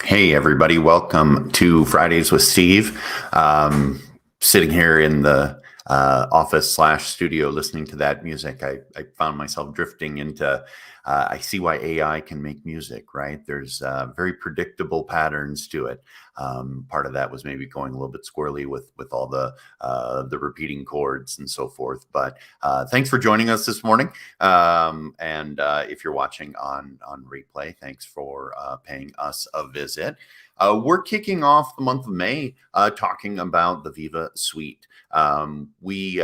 Hey, everybody. Welcome to Fridays with Steve. Sitting here in the office/studio listening to that music, I found myself drifting into, I see why AI can make music, right? There's very predictable patterns to it. Part of that was maybe going a little bit squirrely with all the repeating chords and so forth. But thanks for joining us this morning. And if you're watching on replay, thanks for paying us a visit. We're kicking off the month of May talking about the Viva Suite. We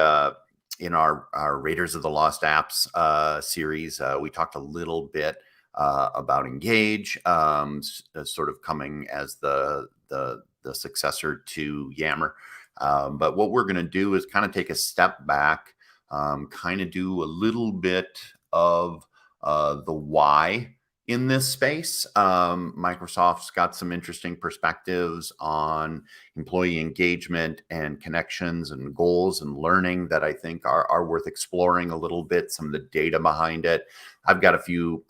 in our Raiders of the Lost Apps series, we talked a little bit about Engage, sort of coming as the successor to Yammer. But what we're going to do is kind of take a step back, kind of do a little bit of the why in this space. Microsoft's got some interesting perspectives on employee engagement and connections and goals and learning that I think are worth exploring a little bit, some of the data behind it. I've got a few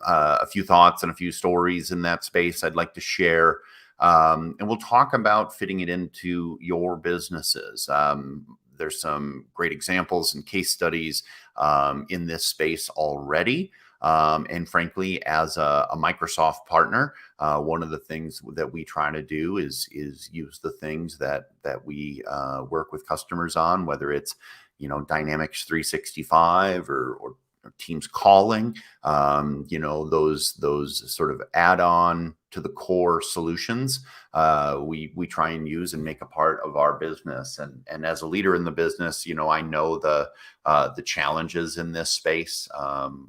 thoughts and a few stories in that space I'd like to share. And we'll talk about fitting it into your businesses. There's some great examples and case studies in this space already. And frankly, as a Microsoft partner, one of the things that we try to do is use the things that we work with customers on, whether it's Dynamics 365 or Teams calling, those sort of add-on to the core solutions, we try and use and make a part of our business. And as a leader in the business, I know the challenges in this space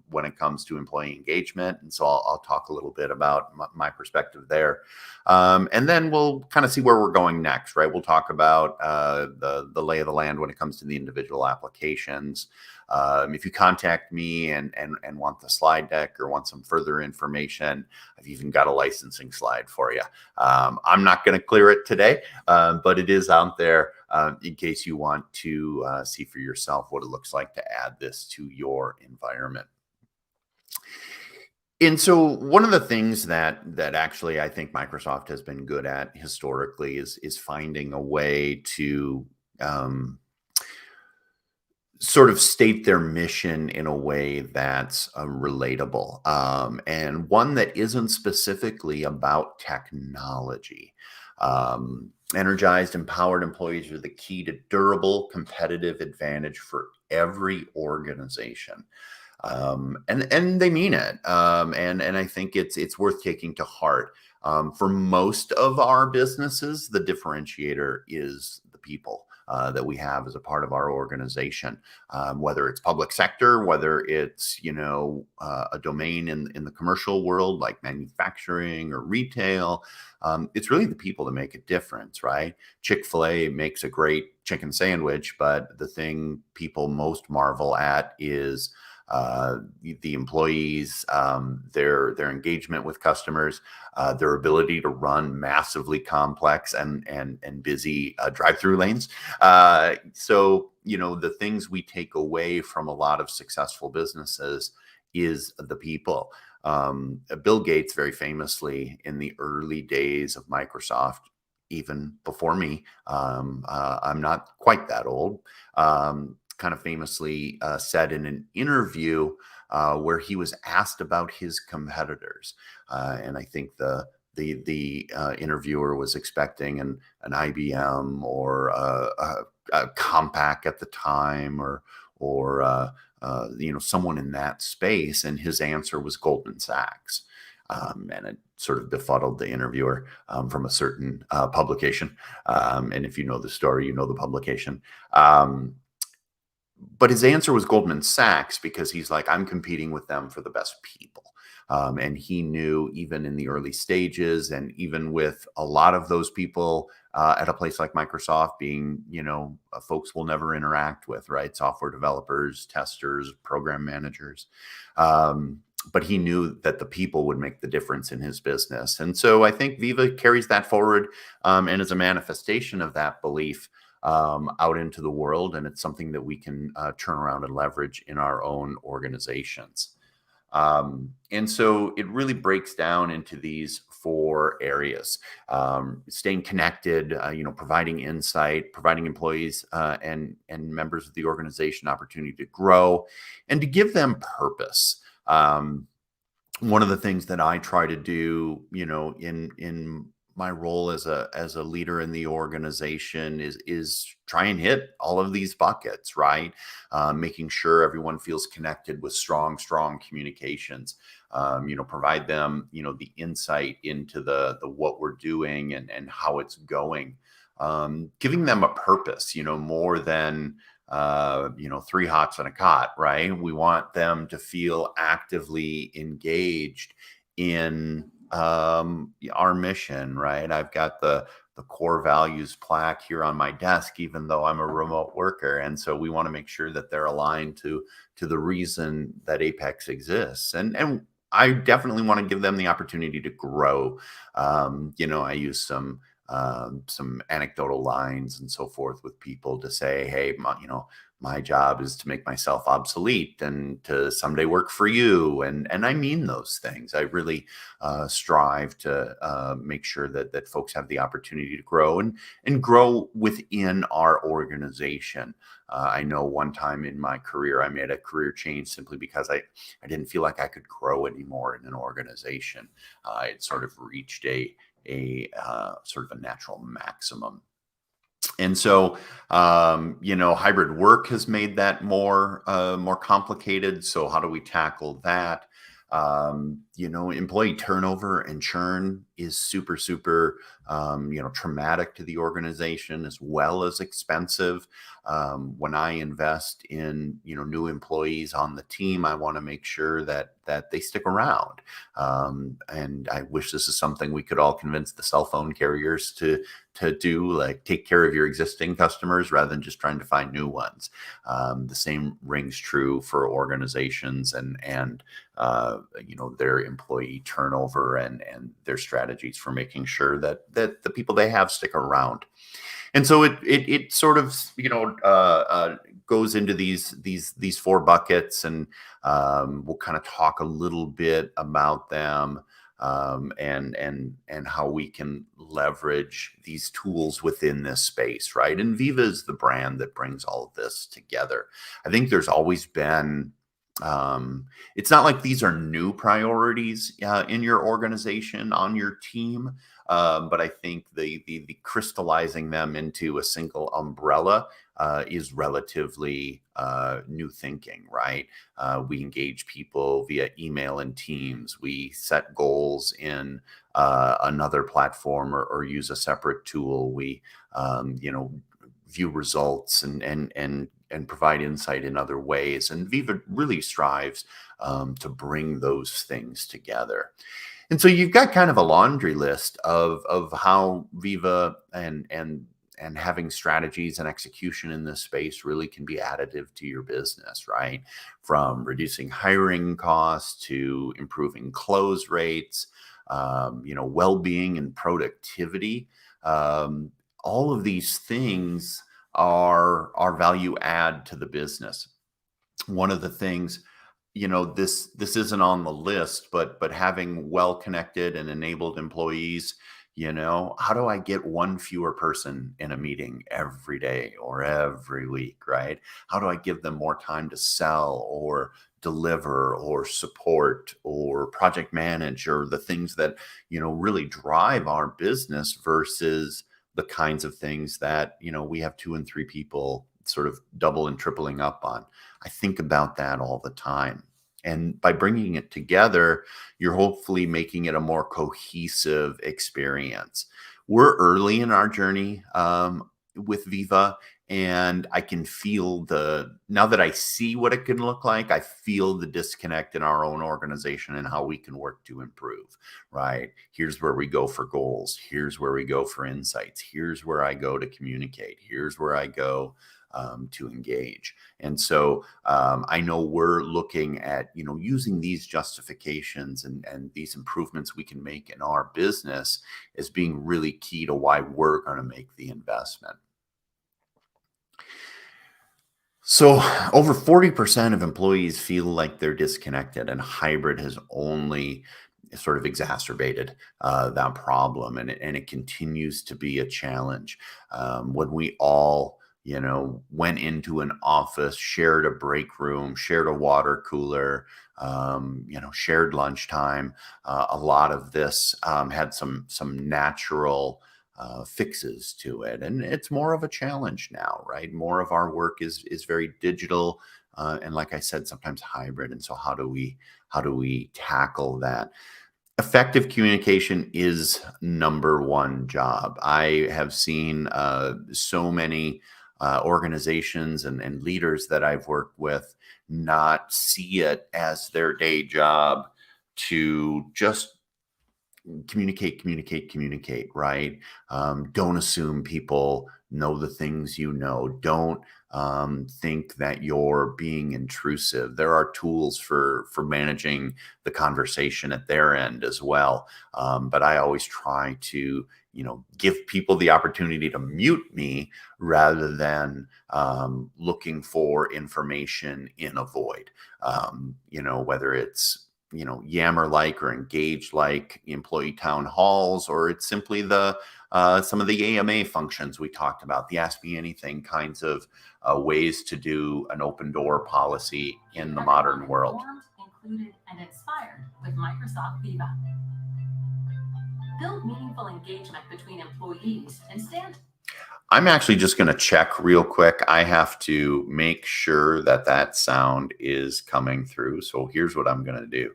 when it comes to employee engagement. And so I'll talk a little bit about my perspective there. And then we'll kind of see where we're going next, right? We'll talk about the lay of the land when it comes to the individual applications. If you contact me and want the slide deck or want some further information, I've even got a licensing slide for you. I'm not going to clear it today, but it is out there in case you want to see for yourself what it looks like to add this to your environment. And so one of the things that actually I think Microsoft has been good at historically is finding a way to sort of state their mission in a way that's relatable, and one that isn't specifically about technology. Energized, empowered employees are the key to durable competitive advantage for every organization. And they mean it. And I think it's worth taking to heart. For most of our businesses, the differentiator is the people that we have as a part of our organization, whether it's public sector, whether it's, a domain in the commercial world like manufacturing or retail. It's really the people that make a difference, right? Chick-fil-A makes a great chicken sandwich, but the thing people most marvel at is the employees, their engagement with customers, their ability to run massively complex and busy drive-through lanes. So the things we take away from a lot of successful businesses is the people. Bill Gates very famously in the early days of Microsoft, even before me, I'm not quite that old, kind of famously said in an interview where he was asked about his competitors, and I think the interviewer was expecting an IBM or a Compaq at the time, or someone in that space, and his answer was Goldman Sachs. And it sort of befuddled the interviewer from a certain publication. And if you know the story, you know the publication. But his answer was Goldman Sachs because he's like, I'm competing with them for the best people. And he knew even in the early stages, and even with a lot of those people at a place like Microsoft being, folks we'll never interact with, right? Software developers, testers, program managers. But he knew that the people would make the difference in his business. And so I think Viva carries that forward and is a manifestation of that belief out into the world. And it's something that we can turn around and leverage in our own organizations. And so it really breaks down into these four areas: staying connected, providing insight, providing employees and members of the organization opportunity to grow, and to give them purpose. One of the things that I try to do, in my role as a leader in the organization is try and hit all of these buckets, right? Making sure everyone feels connected with strong communications. Provide them, the insight into the what we're doing and how it's going. Giving them a purpose, more than three hots and a cot, right? We want them to feel actively engaged in our mission, right? I've got the core values plaque here on my desk, even though I'm a remote worker, and so we want to make sure that they're aligned to the reason that Apex exists, and I definitely want to give them the opportunity to grow. I use some anecdotal lines and so forth with people to say, hey, my job is to make myself obsolete and to someday work for you. And I mean those things. I really strive to make sure that folks have the opportunity to grow and grow within our organization. I know one time in my career, I made a career change simply because I didn't feel like I could grow anymore in an organization. I had sort of reached a sort of a natural maximum. And so, hybrid work has made that more complicated. So how do we tackle that? Employee turnover and churn is super, traumatic to the organization as well as expensive. When I invest in, new employees on the team, I want to make sure that they stick around. And I wish this is something we could all convince the cell phone carriers to do, like take care of your existing customers rather than just trying to find new ones. The same rings true for organizations and their employee turnover and their strategies for making sure that the people they have stick around. And so it sort of goes into these four buckets, and we'll kind of talk a little bit about them, and how we can leverage these tools within this space, right? And Viva is the brand that brings all of this together. I think there's always been. It's not like these are new priorities in your organization, on your team, but I think the crystallizing them into a single umbrella is relatively new thinking, right? We engage people via email and Teams. We set goals in another platform or use a separate tool. We, view results and provide insight in other ways. And Viva really strives to bring those things together. And so you've got kind of a laundry list of how Viva and having strategies and execution in this space really can be additive to your business, right? From reducing hiring costs to improving close rates, well-being and productivity. All of these things are value add to the business. One of the things, this isn't on the list, but having well-connected and enabled employees, how do I get one fewer person in a meeting every day or every week, right? How do I give them more time to sell or deliver or support or project manage, or the things that, really drive our business versus the kinds of things that, we have 2 and 3 people sort of double and tripling up on. I think about that all the time. And by bringing it together, you're hopefully making it a more cohesive experience. We're early in our journey with Viva, and I can feel now that I see what it can look like, I feel the disconnect in our own organization and how we can work to improve, right? Here's where we go for goals. Here's where we go for insights. Here's where I go to communicate. Here's where I go to engage. And so I know we're looking at, using these justifications and these improvements we can make in our business as being really key to why we're going to make the investment. So over 40% of employees feel like they're disconnected, and hybrid has only sort of exacerbated that problem, and it continues to be a challenge. When we all, went into an office, shared a break room, shared a water cooler, shared lunchtime. A lot of this had some natural fixes to it, and it's more of a challenge now, right? More of our work is very digital, and like I said, sometimes hybrid. And so, how do we tackle that? Effective communication is number one job. I have seen so many organizations and leaders that I've worked with not see it as their day job to just communicate, right? Don't assume people know the things you know. Don't think that you're being intrusive. There are tools for managing the conversation at their end as well. But I always try to, give people the opportunity to mute me rather than looking for information in a void. Whether it's yammer like or engage like employee town halls, or it's simply the some of the AMA functions we talked about, the Ask Me Anything kinds of ways to do an open door policy in the modern world. Included and inspired with Microsoft Viva. Build meaningful engagement between employees and stand. I'm actually just going to check real quick. I have to make sure that sound is coming through. So here's what I'm going to do.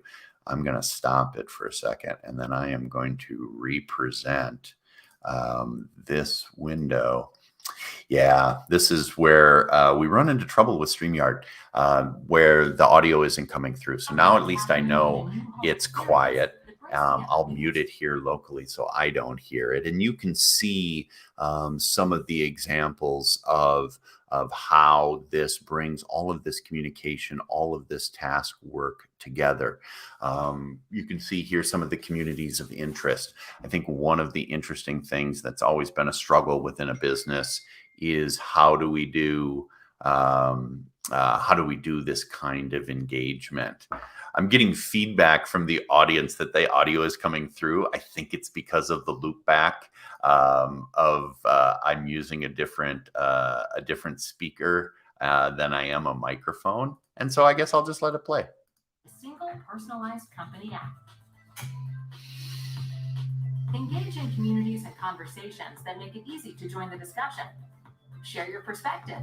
I'm going to stop it for a second, and then I am going to represent this window. Yeah, this is where we run into trouble with StreamYard, where the audio isn't coming through. So now at least I know it's quiet. I'll mute it here locally so I don't hear it. And you can see some of the examples of how this brings all of this communication, all of this task work together. You can see here some of the communities of interest. I think one of the interesting things that's always been a struggle within a business is how do we do this kind of engagement? I'm getting feedback from the audience that the audio is coming through. I think it's because of the loop back I'm using a different speaker than I am a microphone. And so I guess I'll just let it play. A single personalized company app. Engage in communities and conversations that make it easy to join the discussion. Share your perspective.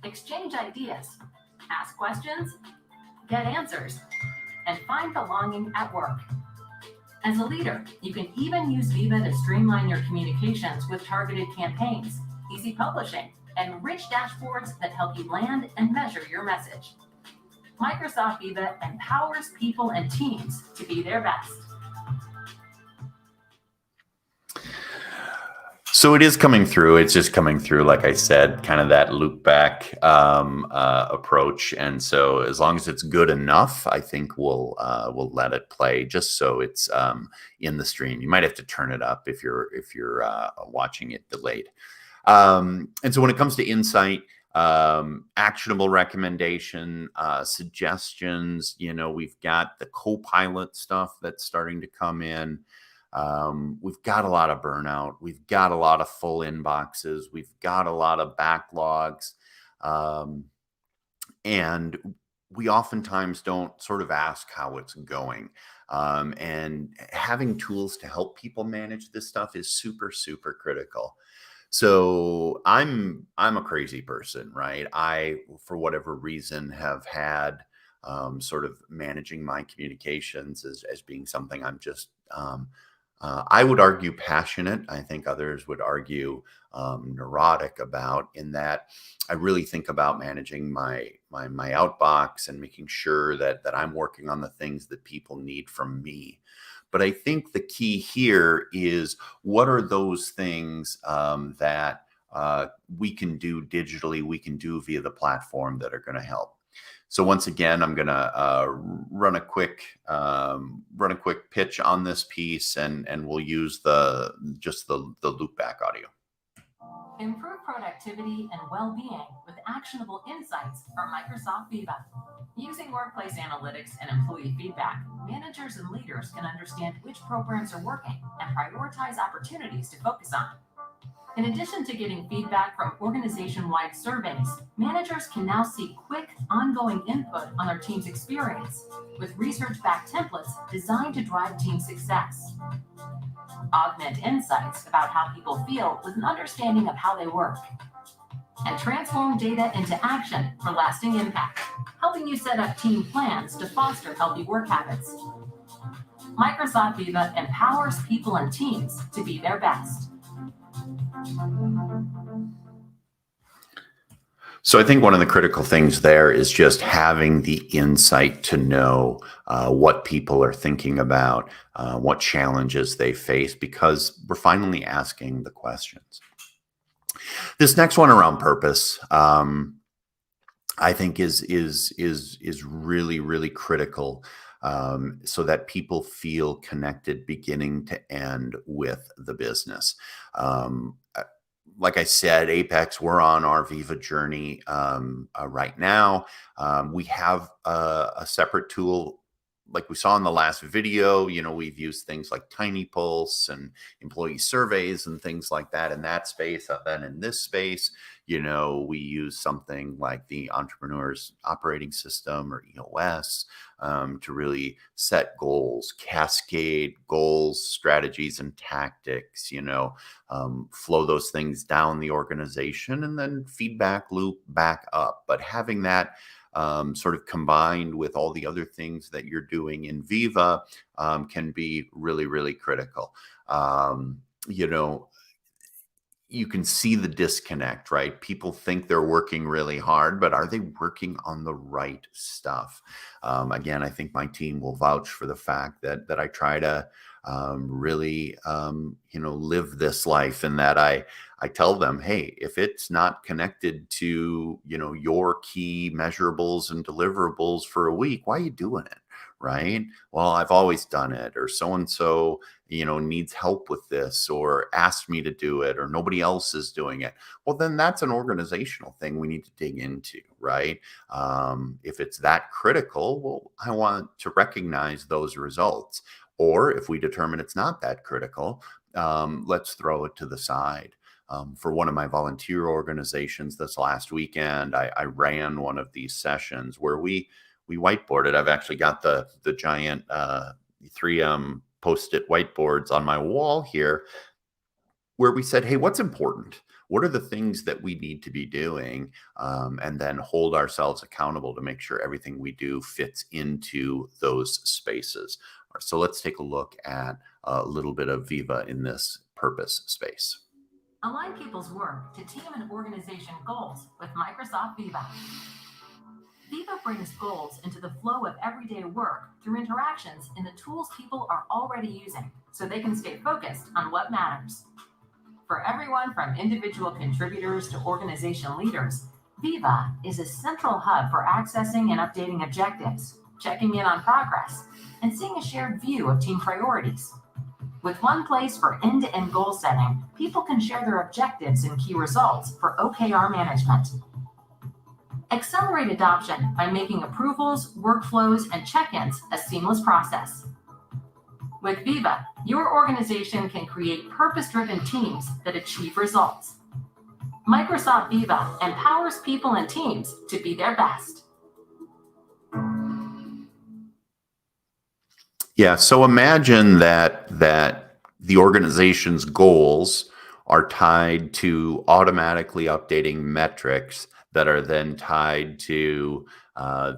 Exchange ideas. Ask questions. Get answers. And find belonging at work. As a leader, you can even use Viva to streamline your communications with targeted campaigns, easy publishing, and rich dashboards that help you land and measure your message. Microsoft Viva empowers people and teams to be their best. So it is coming through. It's just coming through, like I said, kind of that loop back approach. And so as long as it's good enough, I think we'll let it play just so it's in the stream. You might have to turn it up if you're watching it delayed. And so when it comes to insight, actionable recommendation, suggestions, we've got the co-pilot stuff that's starting to come in. We've got a lot of burnout. We've got a lot of full inboxes. We've got a lot of backlogs. And we oftentimes don't sort of ask how it's going. And having tools to help people manage this stuff is super, super critical. So I'm a crazy person, right? I, for whatever reason, have had sort of managing my communications as being something I'm just I would argue passionate. I think others would argue neurotic about, in that I really think about managing my outbox and making sure that I'm working on the things that people need from me. But I think the key here is, what are those things that we can do digitally, we can do via the platform, that are going to help. So once again, I'm going to run a quick pitch on this piece, and we'll use just the loop back audio. Improve productivity and well-being with actionable insights from Microsoft Viva. Using workplace analytics and employee feedback, managers and leaders can understand which programs are working and prioritize opportunities to focus on. In addition to getting feedback from organization-wide surveys, managers can now see quick, ongoing input on their team's experience with research-backed templates designed to drive team success. Augment insights about how people feel with an understanding of how they work. And transform data into action for lasting impact, helping you set up team plans to foster healthy work habits. Microsoft Viva empowers people and teams to be their best. So I think one of the critical things there is just having the insight to know what people are thinking about, what challenges they face, because we're finally asking the questions. This next one around purpose, I think is really, really critical, so that people feel connected beginning to end with the business. Like I said, Apex, we're on our Viva journey right now. We have a separate tool, like we saw in the last video. We've used things like Tiny Pulse and employee surveys and things like that in that space. Then in this space, we use something like the Entrepreneur's Operating System, or EOS, to really set goals, cascade goals, strategies, and tactics, flow those things down the organization and then feedback loop back up. But having that sort of combined with all the other things that you're doing in Viva can be really, really critical. You can see the disconnect, right? People think they're working really hard, but are they working on the right stuff? Again, I think my team will vouch for the fact that I try to really, live this life, and that I tell them, hey, if it's not connected to, your key measurables and deliverables for a week, why are you doing it? Right? Well, I've always done it, or so-and-so, needs help with this, or asked me to do it, or nobody else is doing it. Well, then that's an organizational thing we need to dig into, right? If it's that critical, well, I want to recognize those results. Or if we determine it's not that critical, let's throw it to the side. For one of my volunteer organizations this last weekend, I ran one of these sessions where we whiteboarded. I've actually got the giant 3M Post-it whiteboards on my wall here, where we said, hey, what's important? What are the things that we need to be doing? And then hold ourselves accountable to make sure everything we do fits into those spaces. So let's take a look at a little bit of Viva in this purpose space. Align people's work to team and organization goals with Microsoft Viva. Viva brings goals into the flow of everyday work through interactions in the tools people are already using, so they can stay focused on what matters. For everyone from individual contributors to organization leaders, Viva is a central hub for accessing and updating objectives, checking in on progress, and seeing a shared view of team priorities. With one place for end-to-end goal setting, people can share their objectives and key results for OKR management. Accelerate adoption by making approvals, workflows, and check-ins a seamless process. With Viva, your organization can create purpose-driven teams that achieve results. Microsoft Viva empowers people and teams to be their best. Yeah, so imagine that the organization's goals are tied to automatically updating metrics that are then tied to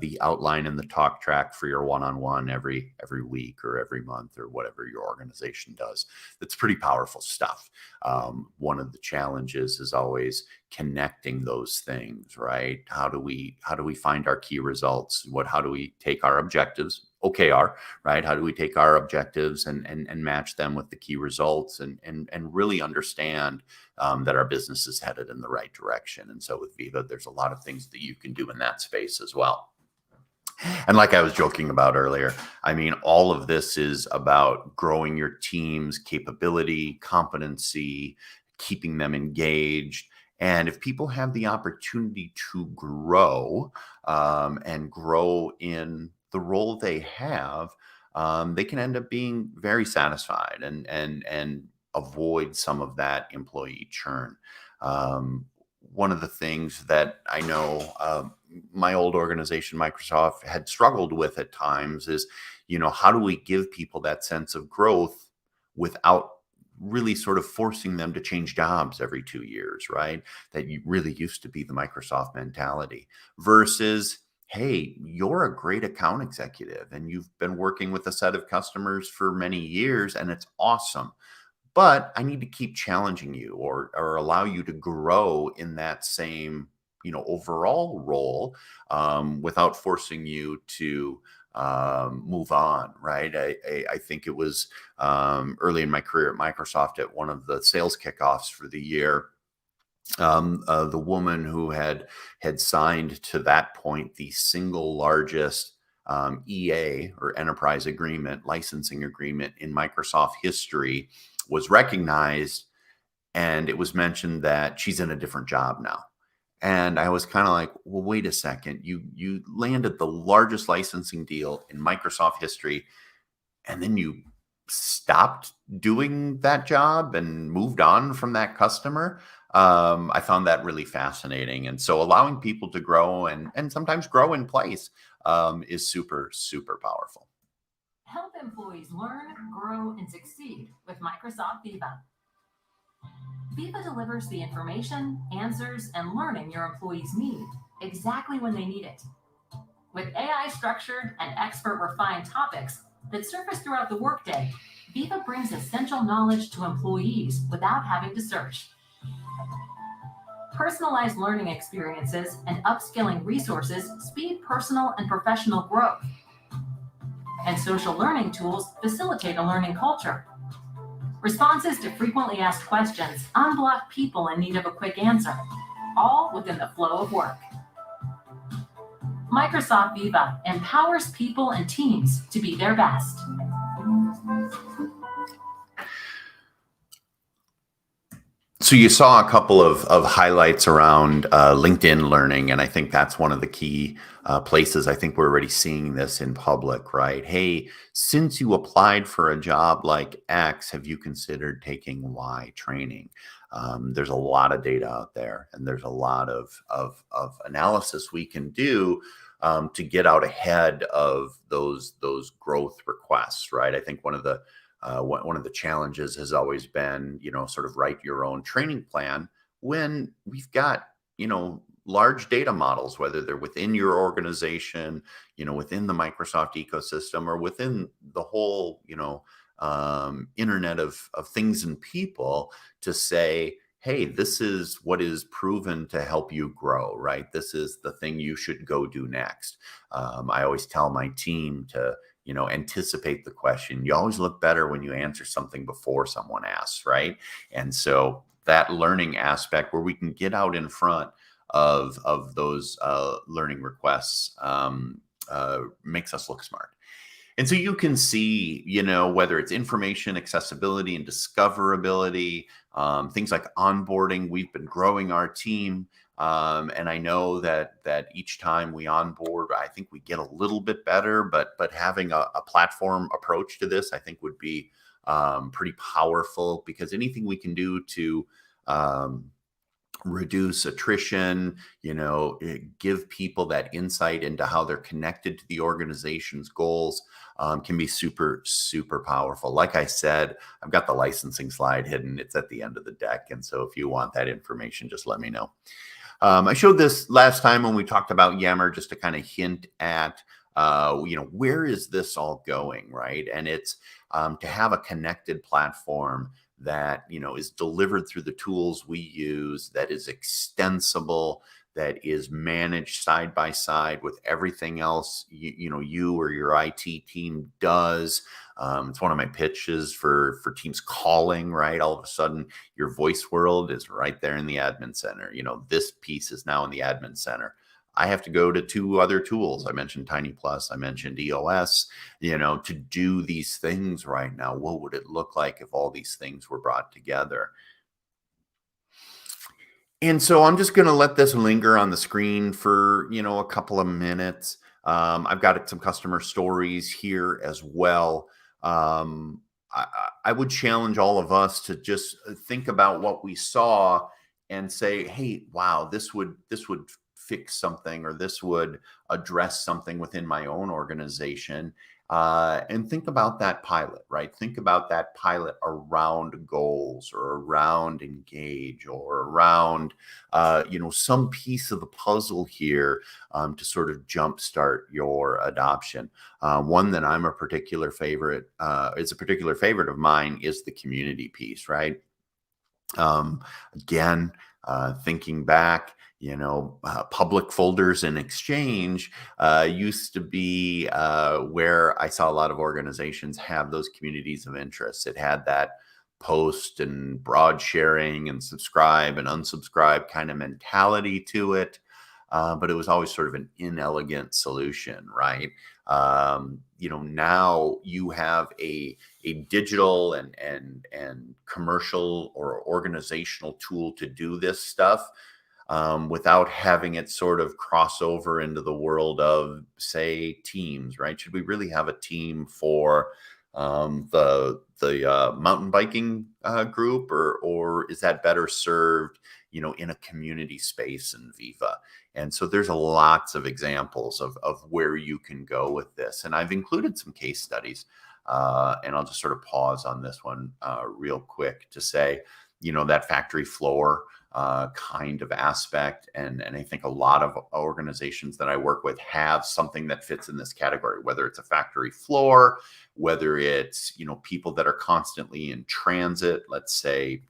the outline and the talk track for your one-on-one every week or every month or whatever your organization does. That's pretty powerful stuff. One of the challenges is always connecting those things, right? How do we find our key results? How do we take our objectives? OKR, right? How do we take our objectives and match them with the key results and really understand that our business is headed in the right direction? And so with Viva, there's a lot of things that you can do in that space as well. And like I was joking about earlier, I mean, all of this is about growing your team's capability, competency, keeping them engaged. And if people have the opportunity to grow and grow in the role they have, they can end up being very satisfied and avoid some of that employee churn. Um, One of the things that I know my old organization, Microsoft, had struggled with at times is, how do we give people that sense of growth without really sort of forcing them to change jobs every 2 years, right? That really used to be the Microsoft mentality versus, hey, you're a great account executive and you've been working with a set of customers for many years and it's awesome. But I need to keep challenging you or allow you to grow in that same, overall role without forcing you to move on, right? I think it was early in my career at Microsoft at one of the sales kickoffs for the year. The woman who had signed to that point the single largest EA or enterprise agreement, licensing agreement in Microsoft history was recognized, and it was mentioned that she's in a different job now. And I was kind of like, well, wait a second. You landed the largest licensing deal in Microsoft history, and then you stopped doing that job and moved on from that customer. I found that really fascinating. And so allowing people to grow and sometimes grow in place is super, super powerful. Help employees learn, grow, and succeed with Microsoft Viva. Viva delivers the information, answers, and learning your employees need exactly when they need it. With AI structured and expert refined topics that surface throughout the workday, Viva brings essential knowledge to employees without having to search. Personalized learning experiences and upskilling resources speed personal and professional growth. And social learning tools facilitate a learning culture. Responses to frequently asked questions unblock people in need of a quick answer, all within the flow of work. Microsoft Viva empowers people and teams to be their best. So you saw a couple of highlights around LinkedIn Learning, and I think that's one of the key places. I think we're already seeing this in public, right? Hey, since you applied for a job like X, have you considered taking Y training? There's a lot of data out there, and there's a lot of analysis we can do to get out ahead of those growth requests, right? I think one of the challenges has always been, sort of write your own training plan when we've got, large data models, whether they're within your organization, within the Microsoft ecosystem or within the whole, internet of things and people to say, hey, this is what is proven to help you grow, right? This is the thing you should go do next. I always tell my team to, anticipate the question. You always look better when you answer something before someone asks, right? And so that learning aspect where we can get out in front of those learning requests makes us look smart. And so you can see, whether it's information accessibility and discoverability, things like onboarding. We've been growing our team. And I know that each time we onboard, I think we get a little bit better, but having a platform approach to this, I think would be pretty powerful, because anything we can do to reduce attrition, give people that insight into how they're connected to the organization's goals can be super, super powerful. Like I said, I've got the licensing slide hidden. It's at the end of the deck. And so if you want that information, just let me know. I showed this last time when we talked about Yammer, just to kind of hint at, where is this all going, right? And it's to have a connected platform that, is delivered through the tools we use, that is extensible, that is managed side by side with everything else, you or your IT team does. It's one of my pitches for teams calling, right? All of a sudden your voice world is right there in the admin center. This piece is now in the admin center. I have to go to 2 other tools. I mentioned Tiny Plus, I mentioned EOS, to do these things right now. What would it look like if all these things were brought together? And so I'm just going to let this linger on the screen for, a couple of minutes. I've got some customer stories here as well. I would challenge all of us to just think about what we saw and say, "Hey, wow, this would fix something, or this would address something within my own organization." And think about that pilot, right? Think about that pilot around goals, or around engage, or around some piece of the puzzle here, to sort of jumpstart your adoption. One that I'm a particular favorite, is a particular favorite of mine, is the community piece, right? Um, Again, thinking back, public folders in Exchange used to be where I saw a lot of organizations have those communities of interest. It had that post and broad sharing and subscribe and unsubscribe kind of mentality to it. But it was always sort of an inelegant solution, right? Now you have a digital and commercial or organizational tool to do this stuff, without having it sort of cross over into the world of, say, teams, right? Should we really have a team for the mountain biking group, or is that better served, in a community space in Viva? And so there's lots of examples of where you can go with this, and I've included some case studies. And I'll just sort of pause on this one real quick to say, that factory floor kind of aspect. And I think a lot of organizations that I work with have something that fits in this category, whether it's a factory floor, whether it's, people that are constantly in transit, let's say,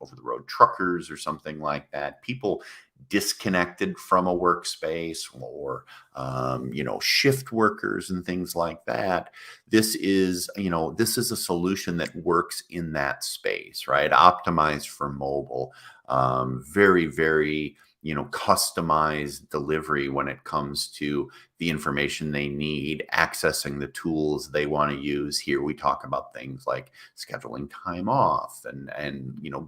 over the road truckers or something like that, people disconnected from a workspace, or shift workers and things like that. This is a solution that works in that space, right? Optimized for mobile. Very, very, customized delivery when it comes to the information they need, accessing the tools they want to use. Here we talk about things like scheduling time off, and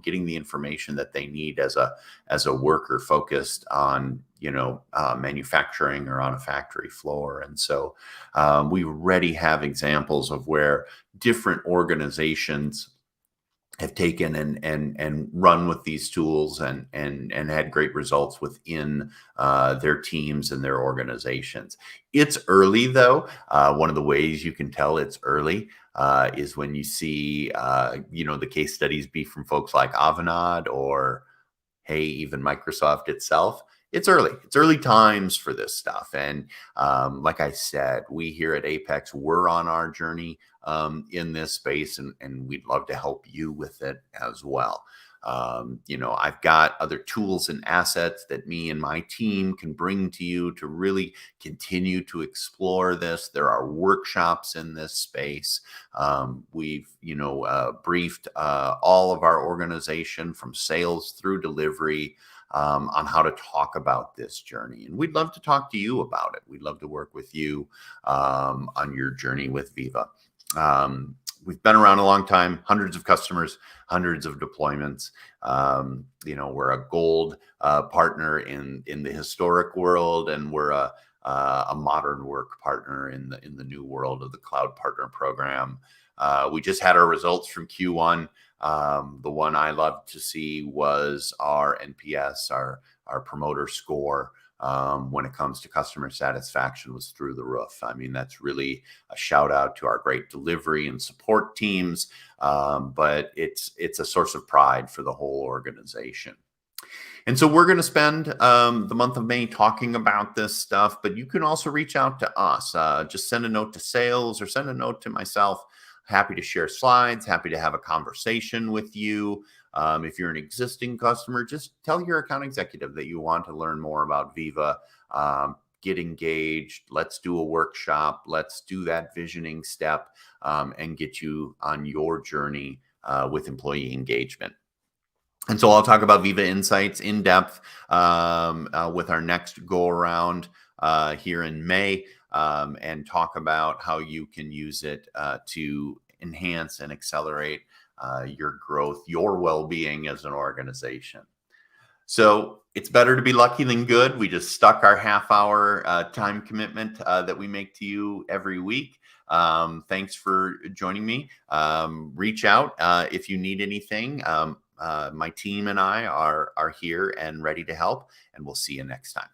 getting the information that they need as a worker focused on manufacturing or on a factory floor. And so we already have examples of where different organizations have taken and run with these tools, and had great results within their teams and their organizations. It's early, though. One of the ways you can tell it's early is when you see the case studies be from folks like Avanade, or, hey, even Microsoft itself. It's early. It's early times for this stuff. And like I said, we here at Apex, we're on our journey in this space, and we'd love to help you with it as well. I've got other tools and assets that me and my team can bring to you to really continue to explore this. There are workshops in this space. We've, briefed all of our organization from sales through delivery on how to talk about this journey. And we'd love to talk to you about it. We'd love to work with you on your journey with Viva. We've been around a long time, hundreds of customers, hundreds of deployments. We're a gold partner in the historic world, and we're a modern work partner in the new world of the cloud partner program. We just had our results from Q1. The one I love to see was our NPS, our promoter score. When it comes to customer satisfaction, was through the roof. I mean, that's really a shout out to our great delivery and support teams, but it's a source of pride for the whole organization. And so we're going to spend the month of May talking about this stuff, but you can also reach out to us. Just send a note to sales, or send a note to myself. Happy to share slides, happy to have a conversation with you. If you're an existing customer, just tell your account executive that you want to learn more about Viva. Get engaged. Let's do a workshop. Let's do that visioning step, and get you on your journey with employee engagement. And so I'll talk about Viva Insights in depth with our next go around here in May, and talk about how you can use it to enhance and accelerate your growth, your well-being as an organization. So it's better to be lucky than good. We just stuck our half-hour time commitment that we make to you every week. Thanks for joining me. Reach out if you need anything. My team and I are here and ready to help, and we'll see you next time.